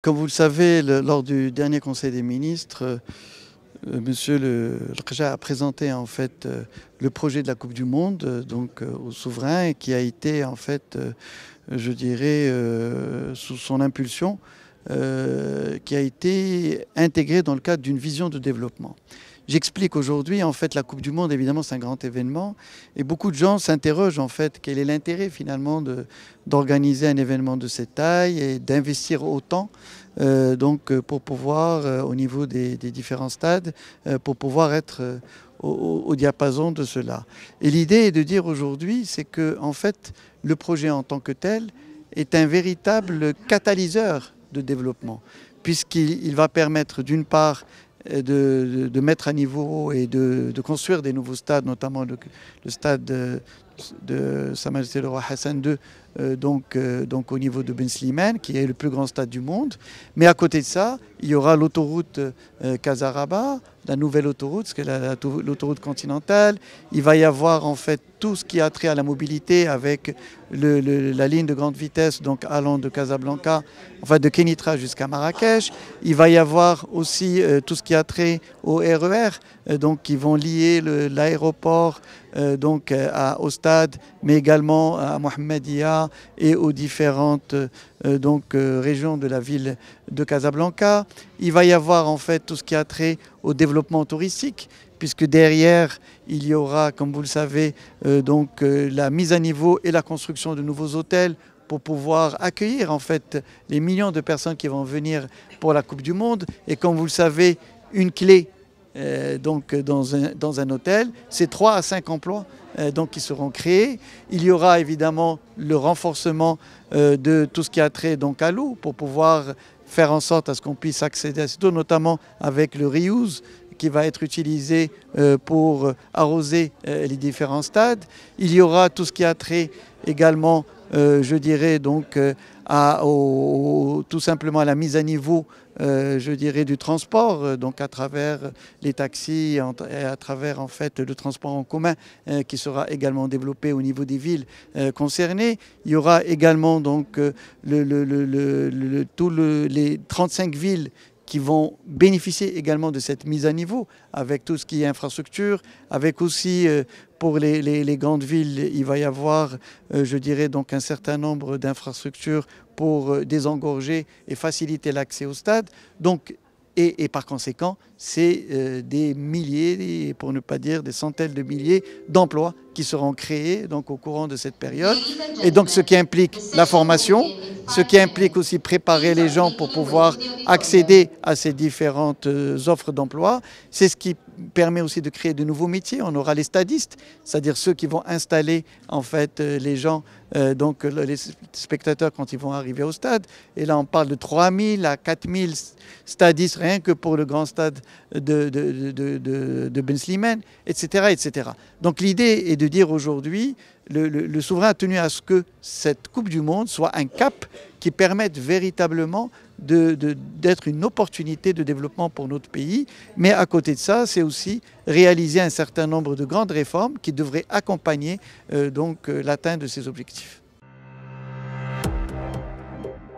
Comme vous le savez, lors du dernier Conseil des ministres, Monsieur le Rja a présenté en fait le projet de la Coupe du Monde aux souverains et qui a été en fait, je dirais, sous son impulsion, qui a été intégré dans le cadre d'une vision de développement. J'explique aujourd'hui, en fait, la Coupe du Monde, évidemment, c'est un grand événement. Et beaucoup de gens s'interrogent, en fait, quel est l'intérêt, finalement, d'organiser un événement de cette taille et d'investir autant, pour pouvoir, au niveau des différents stades, pour pouvoir être au diapason de cela. Et l'idée est de dire aujourd'hui, c'est que, en fait, le projet en tant que tel est un véritable catalyseur de développement, puisqu'il va permettre, d'une part, de mettre à niveau et de construire des nouveaux stades, notamment le stade de Sa Majesté le Roi Hassan II, au niveau de Ben Slimane, qui est le plus grand stade du monde. Mais à côté de ça, il y aura l'autoroute Kasaraba, la nouvelle autoroute, ce l'autoroute continentale. Il va y avoir en fait tout ce qui a trait à la mobilité avec la ligne de grande vitesse, donc allant de Casablanca, enfin de Kenitra jusqu'à Marrakech. Il va y avoir aussi tout ce qui a trait au RER, qui vont lier l'aéroport au stade, mais également à Mohammedia et aux différentes régions de la ville de Casablanca. Il va y avoir en fait tout ce qui a trait au développement touristique, puisque derrière, il y aura, comme vous le savez, la mise à niveau et la construction de nouveaux hôtels pour pouvoir accueillir en fait les millions de personnes qui vont venir pour la Coupe du Monde. Et comme vous le savez, une clé dans un hôtel, c'est 3 à 5 emplois qui seront créés. Il y aura évidemment le renforcement de tout ce qui a trait à l'eau pour pouvoir faire en sorte à ce qu'on puisse accéder à cette eau, notamment avec le reuse qui va être utilisé pour arroser les différents stades. Il y aura tout ce qui a trait également, tout simplement à la mise à niveau du transport, à travers les taxis et à travers en fait le transport en commun qui sera également développé au niveau des villes concernées. Il y aura également les 35 villes qui vont bénéficier également de cette mise à niveau avec tout ce qui est infrastructure, avec aussi pour les grandes villes, il va y avoir, un certain nombre d'infrastructures pour désengorger et faciliter l'accès au stade. Et par conséquent, c'est des milliers, pour ne pas dire des centaines de milliers d'emplois qui seront créés au courant de cette période. Et donc ce qui implique la formation, ce qui implique aussi préparer les gens pour pouvoir accéder à ces différentes offres d'emploi. C'est ce qui permet aussi de créer de nouveaux métiers. On aura les stadistes, c'est-à-dire ceux qui vont installer en fait les gens, les spectateurs quand ils vont arriver au stade. Et là, on parle de 3000 à 4000 stadistes rien que pour le grand stade de Ben Slimane, etc., etc. Donc l'idée est de dire aujourd'hui, le souverain a tenu à ce que cette Coupe du Monde soit un cap qui permette véritablement d'être une opportunité de développement pour notre pays. Mais à côté de ça, c'est aussi réaliser un certain nombre de grandes réformes qui devraient accompagner l'atteinte de ces objectifs.